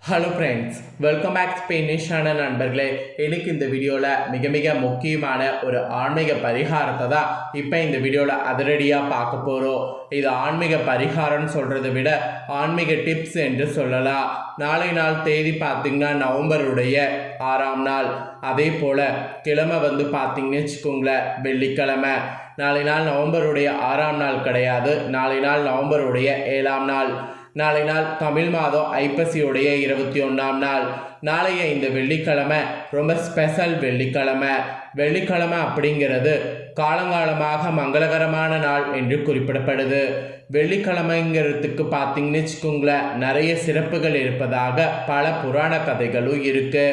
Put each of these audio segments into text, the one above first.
Hello friends, welcome back ஸ்பெயினிஷான நண்பர்களே. எனக்கு இந்த வீடியோவில் மிக மிக முக்கியமான ஒரு ஆன்மீக பரிகாரத்தை தான் இப்போ இந்த வீடியோவில் அதிரடியாக பார்க்க போகிறோம். இது ஆன்மீக பரிகாரம்னு சொல்கிறத விட ஆன்மீக டிப்ஸ் என்று சொல்லலாம். நாளை நாள் தேதி பார்த்திங்கன்னா நவம்பருடைய 6ஆம் நாள். அதே போல் கிழமை பார்த்திங்கன்னு வச்சுக்கோங்களேன், வெள்ளிக்கிழமை. நாளை நாள் நவம்பருடைய 6ஆம் நாள் கிடையாது, நாளை நாள் நவம்பருடைய 7ஆம் நாள். நாளை நாள் தமிழ் மாதம் ஐப்பசியுடைய 21ஆம் நாள். நாளைய இந்த வெள்ளிக்கிழமை ரொம்ப ஸ்பெஷல் வெள்ளிக்கிழமை. வெள்ளிக்கிழமை அப்படிங்கிறது காலங்காலமாக மங்களகரமான நாள் என்று குறிப்பிடப்படுது. வெள்ளிக்கிழமைங்கிறதுக்கு பார்த்தீங்கன்னு வச்சுக்கோங்களேன், நிறைய சிறப்புகள் இருப்பதாக பல புராண கதைகளும் இருக்குது.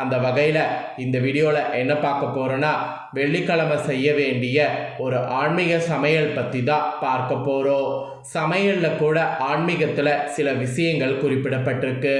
அந்த வகையில் இந்த வீடியோவில் என்ன பார்க்க போகிறோன்னா, வெள்ளிக்கிழமை செய்ய வேண்டிய ஒரு ஆன்மீக சமையல் பற்றி தான் பார்க்க போகிறோம். சமையலில் கூட ஆன்மீகத்தில் சில விஷயங்கள் குறிப்பிடப்பட்டிருக்கு.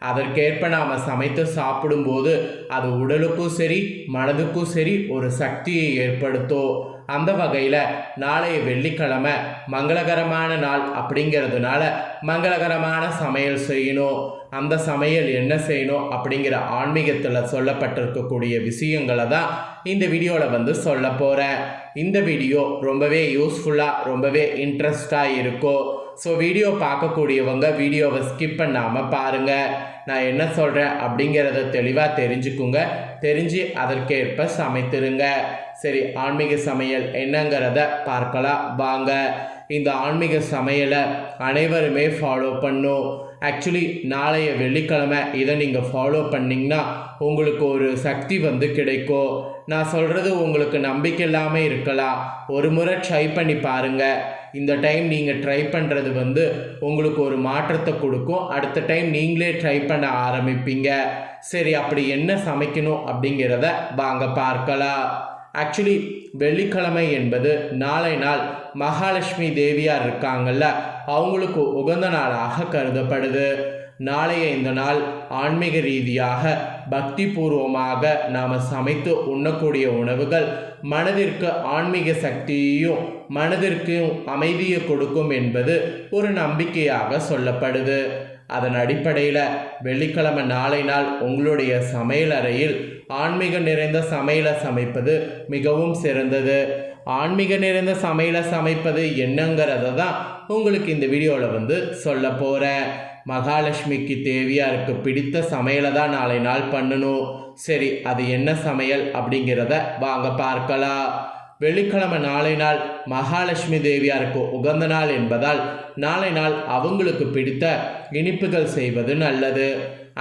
அதற்கேற்ப நாம் சமைத்து சாப்பிடும்போது அது உடலுக்கும் சரி மனதுக்கும் சரி ஒரு சக்தியை ஏற்படுத்தும். அந்த வகையில் நாளைய வெள்ளிக்கிழமை மங்களகரமான நாள் அப்படிங்கிறதுனால மங்களகரமான சமையல் செய்யணும். அந்த சமையல் என்ன செய்யணும் அப்படிங்கிற ஆன்மீகத்தில் சொல்லப்பட்டிருக்கக்கூடிய விஷயங்களை தான் இந்த வீடியோவில் சொல்ல போகிறேன். இந்த வீடியோ ரொம்பவே யூஸ்ஃபுல்லாக ரொம்பவே இன்ட்ரெஸ்டாக இருக்கும். ஸோ வீடியோ பார்க்கக்கூடியவங்க வீடியோவை ஸ்கிப் பண்ணாமல் பாருங்கள். நான் என்ன சொல்கிறேன் அப்படிங்கிறத தெளிவாக தெரிஞ்சுக்குங்க. தெரிஞ்சு அதற்கேற்ப சமைத்துருங்க. சரி, ஆன்மீக சமையல் என்னங்கிறத பார்க்கலாம் வாங்க. இந்த ஆன்மீக சமையலை அனைவருமே ஃபாலோ பண்ணும். ஆக்சுவலி நாளைய வெள்ளிக்கிழமை இதை நீங்கள் ஃபாலோ பண்ணிங்கன்னா உங்களுக்கு ஒரு சக்தி கிடைக்கும். நான் சொல்கிறது உங்களுக்கு நம்பிக்கை இல்லாமல் இருக்கலாம். ஒரு முறை ட்ரை பண்ணி பாருங்கள். இந்த டைம் நீங்கள் ட்ரை பண்ணுறது உங்களுக்கு ஒரு மாற்றத்தை கொடுக்கும். அடுத்த டைம் நீங்களே ட்ரை பண்ண ஆரம்பிப்பீங்க. சரி, அப்படி என்ன சமைக்கணும் அப்படிங்கிறத வாங்க பார்க்கலாம். ஆக்சுவலி வெள்ளிக்கிழமை என்பது நாளை நாள் மகாலட்சுமி தேவியார் இருக்காங்கல்ல, அவங்களுக்கு உகந்த நாளாக கருதப்படுது. நாளைய இந்த நாள் ஆன்மீக ரீதியாக பக்தி பூர்வமாக நாம் சமைத்து உண்ணக்கூடிய உணவுகள் மனதிற்கு ஆன்மீக சக்தியையும் மனதிற்கு அமைதியை கொடுக்கும் என்பது ஒரு நம்பிக்கையாக சொல்லப்படுது. அதன் அடிப்படையில் வெள்ளிக்கிழமை நாளை நாள் உங்களுடைய சமையல் அறையில் ஆன்மீக நிறைந்த சமையலை சமைப்பது மிகவும் சிறந்தது. ஆன்மீக நிறைந்த சமையலை சமைப்பது என்னங்கிறத தான் உங்களுக்கு இந்த வீடியோவில் சொல்ல போகிறேன். மகாலட்சுமிக்கு தேவியாருக்கு பிடித்த சமையலை தான் நாளை நாள் பண்ணணும். சரி, அது என்ன சமையல் அப்படிங்கிறத வாங்க பார்க்கலாம். வெள்ளிக்கிழமை நாளை நாள் மகாலட்சுமி தேவியாருக்கு உகந்த நாள் என்பதால் நாளை நாள் அவங்களுக்கு பிடித்த இனிப்புகள் செய்வது நல்லது.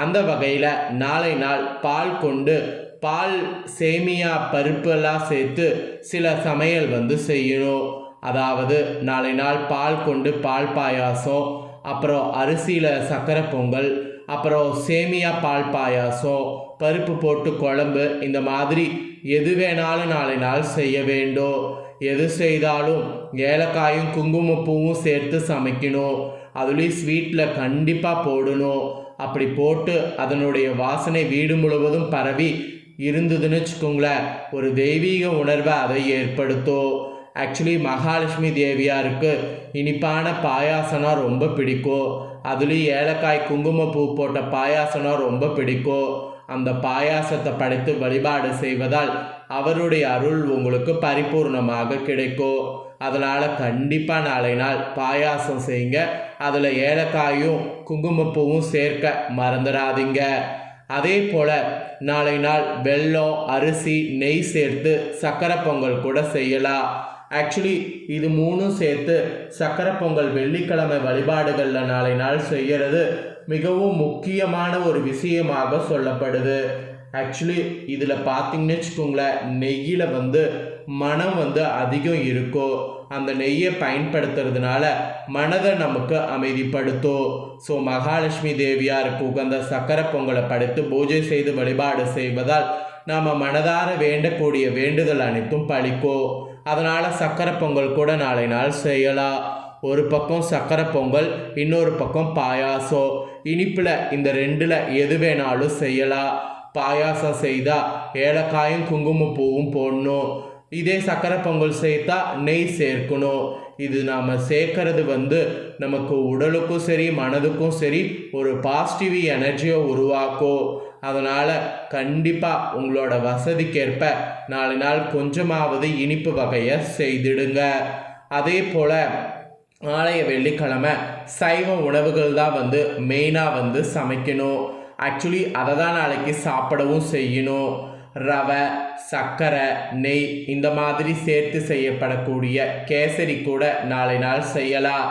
அந்த வகையில் நாளை நாள் பால் கொண்டு பால் சேமியா பருப்பெல்லாம் சேர்த்து சில சமையல் செய்யணும். அதாவது நாளை நாள் பால் கொண்டு பால் பாயாசம், அப்புறம் அரிசியில் சர்க்கரை பொங்கல், அப்புறம் சேமியா பால் பாயாசம், பருப்பு போட்டு குழம்பு, இந்த மாதிரி எது வேணாலும் நாளை நாள் செய்ய வேண்டும். எது செய்தாலும் ஏலக்காயும் குங்குமப்பூவும் சேர்த்து சமைக்கணும். அதுலேயும் ஸ்வீட்டில் கண்டிப்பாக போடணும். அப்படி போட்டு அதனுடைய வாசனை வீடு முழுவதும் பரவி இருந்ததுன்னு வச்சுக்கோங்களேன், ஒரு தெய்வீக உணர்வை அதை ஏற்படுத்தும். ஆக்சுவலி மகாலட்சுமி தேவியாருக்கு இனிப்பான பாயாசம்னா ரொம்ப பிடிக்கும். அதுலேயும் ஏலக்காய் குங்குமப்பூ போட்ட பாயாசம்னா ரொம்ப பிடிக்கும். அந்த பாயாசத்தை படைத்து வழிபாடு செய்வதால் அவருடைய அருள் உங்களுக்கு பரிபூர்ணமாக கிடைக்கும். அதனால் கண்டிப்பாக நாளை நாள் பாயாசம் செய்யுங்க. அதில் ஏலக்காயும் குங்குமப்பூவும் சேர்க்க மறந்துடாதீங்க. அதே போல் நாளை நாள் வெல்லம், அரிசி, நெய் சேர்த்து சக்கரை பொங்கல் கூட செய்யலாம். ஆக்சுவலி இது மூணும் சேர்த்து சக்கரை பொங்கல் வெள்ளிக்கிழமை வழிபாடுகளில் நாளை நாள் செய்கிறது மிகவும் முக்கியமான ஒரு விஷயமாக சொல்லப்படுது. ஆக்சுவலி இதில் பார்த்தீங்கன்னு வச்சுக்கோங்களேன், நெய்யில் மனம் அதிகம் இருக்கும். அந்த நெய்யை பயன்படுத்துறதுனால மனதை நமக்கு அமைதிப்படுத்தும். ஸோ மகாலட்சுமி தேவியாருக்கு உகந்த சக்கரை பொங்கலை படைத்து பூஜை செய்து வழிபாடு செய்வதால் நாம் மனதார வேண்டக்கூடிய வேண்டுதல் அனைத்தும் பழிக்கும். அதனால் சக்கரை பொங்கல் கூட நாளை நாள் செய்யலாம். ஒரு பக்கம் சக்கரை பொங்கல், இன்னொரு பக்கம் பாயாசம். இனிப்பில் இந்த ரெண்டில் எது வேணாலும் செய்யலாம். பாயாசம் செய்தால் ஏலக்காயும் குங்குமப்பூவும் போடணும். இதே சக்கரை பொங்கல் சேர்த்தா நெய் சேர்க்கணும். இது நாம் சேர்க்கறது நமக்கு உடலுக்கும் சரி மனதுக்கும் சரி ஒரு பாசிட்டிவ் எனர்ஜியை உருவாக்கும். அதனால் கண்டிப்பாக உங்களோட வசதிக்கேற்ப நாள் கொஞ்சமாவது இனிப்பு வகையை செய்திடுங்க. அதே போல் நாளைய வெள்ளிக்கிழமை சைவ உணவுகள் தான் மெயினாக சமைக்கணும். ஆக்சுவலி அதை தான் நாளைக்கு சாப்பிடவும் செய்யணும். ரவை, சர்க்கரை, நெய் இந்த மாதிரி சேர்த்து செய்யப்படக்கூடிய கேசரி கூட நாள் செய்யலாம்.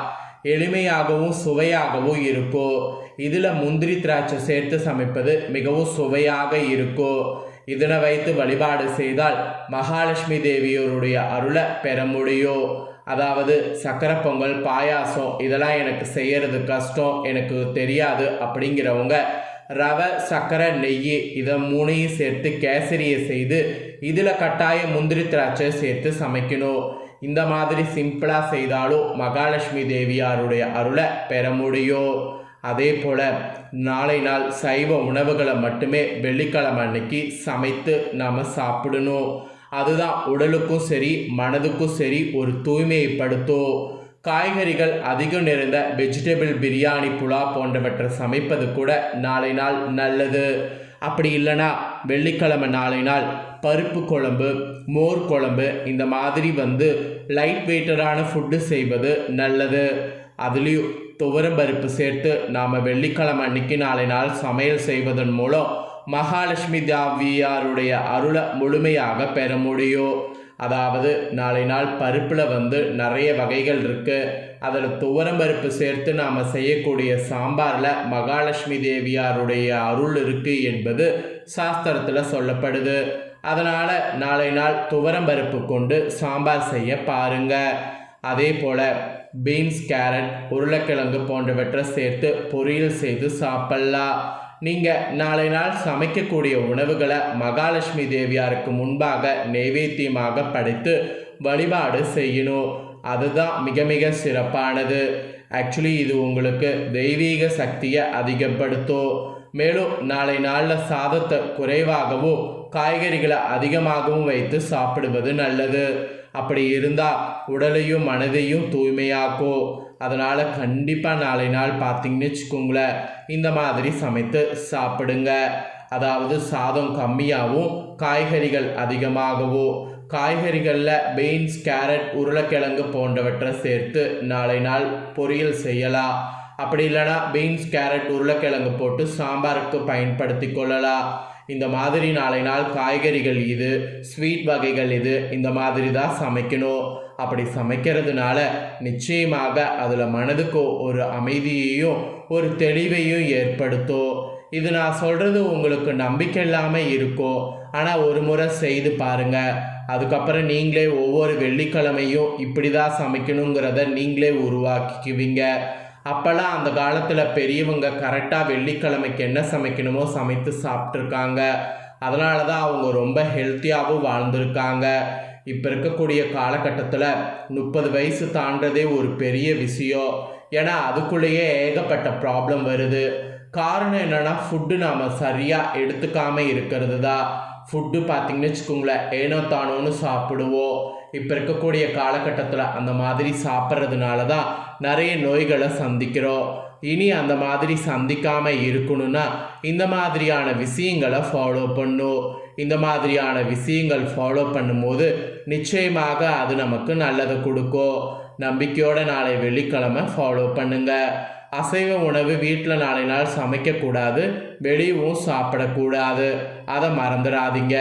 எளிமையாகவும் சுவையாகவும் இருக்கும். இதில் முந்திரி திராட்சை சேர்த்து சமைப்பது மிகவும் சுவையாக இருக்கும். இதனை வைத்து வழிபாடு செய்தால் மகாலட்சுமி தேவியோருடைய அருளை பெற முடியும். அதாவது சக்கரை பொங்கல், பாயாசம் இதெல்லாம் எனக்கு செய்யறது கஷ்டம், எனக்கு தெரியாது அப்படிங்கிறவங்க ரவை, சர்க்கரை, நெய் இதை மூணையும் சேர்த்து கேசரியை செய்து இதில் கட்டாய முந்திரி திராட்சை சேர்த்து சமைக்கணும். இந்த மாதிரி சிம்பிளாக செய்தாலும் மகாலட்சுமி தேவியாருடைய அருளை பெற முடியும். அதே போல் நாளை நாள் சைவ உணவுகளை மட்டுமே வெள்ளிக்கிழமை அன்னைக்கு சமைத்து நாம் சாப்பிடணும். அதுதான் உடலுக்கும் சரி மனதுக்கும் சரி ஒரு தூய்மைப்படுத்தும். காய்கறிகள் அதிகம் நிறைந்த வெஜிடபிள் பிரியாணி, புலா போன்றவற்றை சமைப்பது கூட நாளை நாள் நல்லது. அப்படி இல்லைனா வெள்ளிக்கிழமை நாளை நாள் பருப்பு குழம்பு, மோர் குழம்பு இந்த மாதிரி லைட் வெயிட்டரான ஃபுட்டு செய்வது நல்லது. அதுலேயும் துவரம் பருப்பு சேர்த்து நாம் வெள்ளிக்கிழமை அன்னைக்கு நாளை நாள் சமையல் செய்வதன் மூலம் மகாலட்சுமி தேவியாருடைய அருளை முழுமையாக பெற முடியும். அதாவது நாளை நாள் பருப்பில் நிறைய வகைகள் இருக்குது. அதில் துவரம் பருப்பு சேர்த்து நாம் செய்யக்கூடிய சாம்பாரில் மகாலட்சுமி தேவியாருடைய அருள் இருக்குது என்பது சாஸ்திரத்தில் சொல்லப்படுது. அதனால் நாளை நாள் துவரம் பருப்பு கொண்டு சாம்பார் செய்ய பாருங்கள். அதே போல் பீன்ஸ், கேரட், உருளைக்கிழங்கு போன்றவற்றை சேர்த்து பொரியல் செய்து சாப்பிட்லாம். நீங்கள் நாளை நாள் சமைக்கக்கூடிய உணவுகளை மகாலட்சுமி தேவியாருக்கு முன்பாக நைவேத்தியமாக படைத்து வழிபாடு செய்யணும். அதுதான் மிக மிக சிறப்பானது. ஆக்சுவலி இது உங்களுக்கு தெய்வீக சக்தியை அதிகப்படுத்தும். மேலும் நாளை நாளில் சாதத்தை குறைவாகவும் காய்கறிகளை அதிகமாகவும் வைத்து சாப்பிடுவது நல்லது. அப்படி இருந்தால் உடலையும் மனதையும் தூய்மையாக்கும். அதனால் கண்டிப்பாக நாளை நாள் பார்த்தீங்கன்னு வச்சுக்கோங்களேன், இந்த மாதிரி சமைத்து சாப்பிடுங்க. அதாவது சாதம் கம்மியாகவும் காய்கறிகள் அதிகமாகவும், காய்கறிகளில் பீன்ஸ், கேரட், உருளைக்கிழங்கு போன்றவற்றை சேர்த்து நாளை நாள் பொரியல் செய்யலாம். அப்படி இல்லைனா பீன்ஸ், கேரட், உருளைக்கிழங்கு போட்டு சாம்பாருக்கு பயன்படுத்தி கொள்ளலாம். இந்த மாதிரி நாளை நாள் காய்கறிகள் இது, ஸ்வீட் வகைகள் இது, இந்த மாதிரி தான் சமைக்கணும். அப்படி சமைக்கிறதுனால நிச்சயமாக அதில் மனதுக்கு ஒரு அமைதியையும் ஒரு தெளிவையும் ஏற்படுத்தும். இது நான் சொல்கிறது உங்களுக்கு நம்பிக்கை இல்லாமல் இருக்கும். ஆனால் ஒரு முறை செய்து பாருங்கள். அதுக்கப்புறம் நீங்களே ஒவ்வொரு வெள்ளிக்கிழமையும் இப்படி தான் சமைக்கணுங்கிறத நீங்களே உருவாக்கிக்குவீங்க. அப்போல்லாம் அந்த காலத்தில் பெரியவங்க கரெக்டாக வெள்ளிக்கிழமைக்கு என்ன சமைக்கணுமோ சமைத்து சாப்பிட்ருக்காங்க. அதனால தான் அவங்க ரொம்ப ஹெல்த்தியாகவும் வாழ்ந்திருக்காங்க. இப்போ இருக்கக்கூடிய காலகட்டத்தில் 30 வயசு தாண்டதே ஒரு பெரிய விஷயம். ஏன்னா அதுக்குள்ளேயே ஏகப்பட்ட ப்ராப்ளம் வருது. காரணம் என்னென்னா ஃபுட்டு நாம் சரியாக எடுத்துக்காமல் இருக்கிறது தான். ஃபுட்டு பார்த்திங்கன்னு வச்சுக்கோங்களேன், ஏனோ தானோன்னு சாப்பிடுவோம். இப்போ இருக்கக்கூடிய காலகட்டத்தில் அந்த மாதிரி சாப்பிட்றதுனால தான் நிறைய நோய்களை சந்திக்கிறோம். இனி அந்த மாதிரி சந்திக்காமல் இருக்கணும்னா இந்த மாதிரியான விஷயங்களை ஃபாலோ பண்ணும். இந்த மாதிரியான விஷயங்கள் ஃபாலோ பண்ணும்போது நிச்சயமாக அது நமக்கு நல்லதை கொடுக்கும். நம்பிக்கையோட நாளை வெள்ளிக்கிழமை ஃபாலோ பண்ணுங்கள். அசைவ உணவு வீட்டில் நாளை நாள் சமைக்கக்கூடாது, வெளியவும் சாப்பிடக்கூடாது. அதை மறந்துடாதீங்க.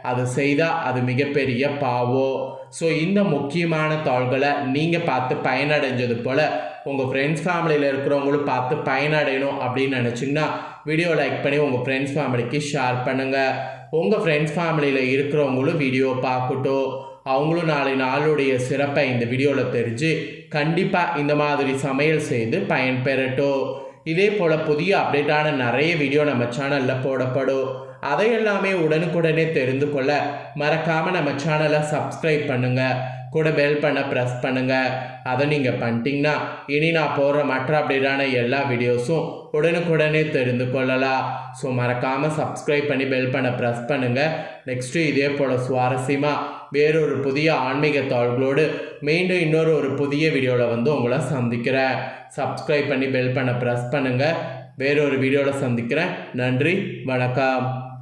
அது செய்தால் அது மிகப்பெரிய பாவம். ஸோ இந்த முக்கியமான தாள்களை நீங்கள் பார்த்து பயனடைஞ்சது போல் உங்கள் ஃப்ரெண்ட்ஸ் ஃபேமிலியில் இருக்கிறவங்களும் பார்த்து பயனடையணும் அப்படின்னு நினச்சிங்கன்னா வீடியோ லைக் பண்ணி உங்கள் ஃப்ரெண்ட்ஸ் ஃபேமிலிக்கு ஷேர் பண்ணுங்கள். உங்கள் ஃப்ரெண்ட்ஸ் ஃபேமிலியில் இருக்கிறவங்களும் வீடியோ பார்க்கட்டும். அவங்களும் நாளை நாளுடைய சிறப்பை இந்த வீடியோவில் தெரிஞ்சு கண்டிப்பாக இந்த மாதிரி சமையல் செய்து பயன்பெறட்டும். இதே போல் புதிய அப்டேட்டான நிறைய வீடியோ நம்ம சேனலில் போடப்படும். அதையெல்லாமே உடனுக்குடனே தெரிந்து கொள்ள மறக்காமல் நம்ம சேனலை சப்ஸ்கிரைப் பண்ணுங்கள். கூட பெல் பண்ண ப்ரெஸ் பண்ணுங்கள். அதை நீங்கள் பண்ணிட்டீங்கன்னா இனி நான் போடுற மற்ற அப்டேட்டான எல்லா வீடியோஸும் உடனுக்குடனே தெரிந்து கொள்ளலாம். ஸோ மறக்காமல் சப்ஸ்கிரைப் பண்ணி பெல் பண்ண ப்ரெஸ் பண்ணுங்கள். நெக்ஸ்ட்டு இதே போல் சுவாரஸ்யமாக வேறொரு புதிய ஆன்மீக தாள்களோடு மீண்டும் இன்னொரு புதிய வீடியோவில் வந்து உங்களை சந்திக்கிறேன். சப்ஸ்கிரைப் பண்ணி பெல் பண்ண ப்ரெஸ் பண்ணுங்கள். வேறொரு வீடியோவில் சந்திக்கிறேன். நன்றி, வணக்கம்.